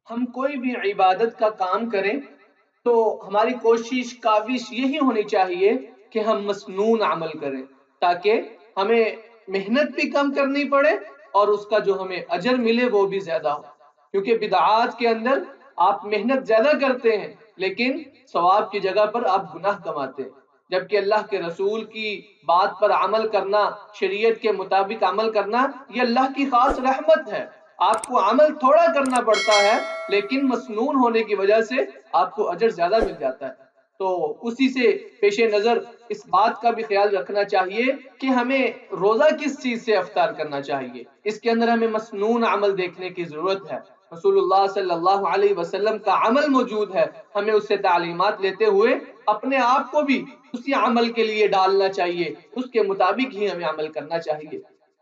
ہم کوئی بھی عبادت کا کام کریں تو ہماری کوشش کاوش یہی ہونی چاہیے کہ ہم مسنون عمل کریں، تاکہ ہمیں محنت بھی کم کرنی پڑے اور اس کا جو ہمیں اجر ملے وہ بھی زیادہ ہو. کیونکہ بدعات کے اندر آپ محنت زیادہ کرتے ہیں لیکن ثواب کی جگہ پر آپ گناہ کماتے ہیں، جبکہ اللہ کے رسول کی بات پر عمل کرنا، شریعت کے مطابق عمل کرنا، یہ اللہ کی خاص رحمت ہے. آپ کو عمل تھوڑا کرنا پڑتا ہے لیکن مسنون ہونے کی وجہ سے آپ کو اجر زیادہ مل جاتا ہے. تو اسی سے پیش نظر اس بات کا بھی خیال رکھنا چاہیے کہ ہمیں روزہ کس چیز سے افطار کرنا چاہیے. اس کے اندر ہمیں مسنون عمل دیکھنے کی ضرورت ہے. رسول اللہ صلی اللہ علیہ وسلم کا عمل موجود ہے، ہمیں اس سے تعلیمات لیتے ہوئے اپنے آپ کو بھی اسی عمل کے لیے ڈالنا چاہیے، اس کے مطابق ہی ہمیں عمل کرنا چاہیے.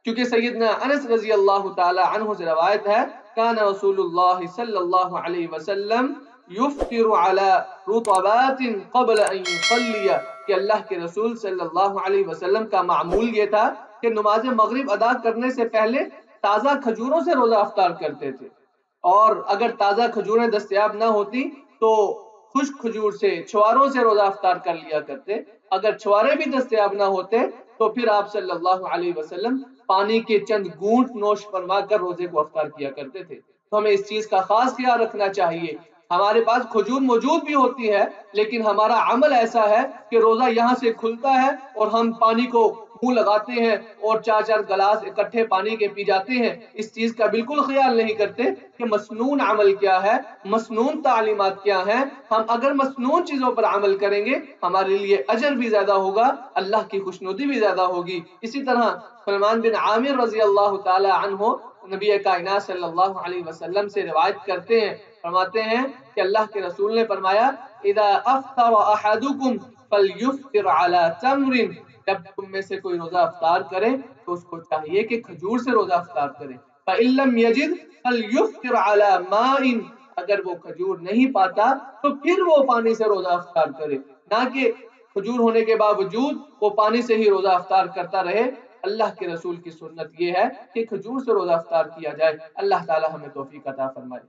کیونکہ سیدنا انس رضی اللہ تعالی عنہ سے روایت ہے، کان رسول اللہ صلی اللہ علیہ وسلم یفطر علی رطبات قبل ان یصلی، کہ اللہ کے رسول صلی اللہ علیہ وسلم کا معمول یہ تھا کہ نماز مغرب ادا کرنے سے پہلے تازہ کھجوروں سے روزہ افطار کرتے تھے، اور اگر تازہ کھجوریں دستیاب نہ ہوتی تو خشک کھجور سے، چھواروں سے روزہ افطار کر لیا کرتے. اگر چھوارے بھی دستیاب نہ ہوتے تو پھر آپ صلی اللہ علیہ وسلم پانی کے چند گھونٹ نوش فرما کر روزے کو افطار کیا کرتے تھے. تو ہمیں اس چیز کا خاص خیال رکھنا چاہیے. ہمارے پاس کھجور موجود بھی ہوتی ہے لیکن ہمارا عمل ایسا ہے کہ روزہ یہاں سے کھلتا ہے اور ہم پانی کو منہ لگاتے ہیں اور 4 گلاس اکٹھے پانی کے پی جاتے ہیں. اس چیز کا بالکل خیال نہیں کرتے کہ مسنون عمل کیا ہے، مسنون تعلیمات کیا ہیں. ہم اگر مسنون چیزوں پر عمل کریں گے ہمارے لیے اجر بھی زیادہ ہوگا، اللہ کی خوشنودی بھی زیادہ ہوگی. اسی طرح سلمان بن عامر رضی اللہ تعالی عنہ نبی کائنات صلی اللہ علیہ وسلم سے روایت کرتے ہیں، فرماتے ہیں کہ اللہ کے رسول نے فرمایا، اذا افطر احدکم فلیفطر علی تمر، جب تم میں سے کوئی روزہ افطار کرے تو اس کو چاہیے کہ کھجور سے روزہ افطار کرے. فإن لم يجد فليفطر على ماء، اگر وہ کھجور نہیں پاتا تو پھر وہ پانی سے روزہ افطار کرے، نہ کہ کھجور ہونے کے باوجود وہ پانی سے ہی روزہ افطار کرتا رہے. اللہ کے رسول کی سنت یہ ہے کہ کھجور سے روزہ افطار کیا جائے. اللہ تعالی ہمیں توفیق عطا فرمائے.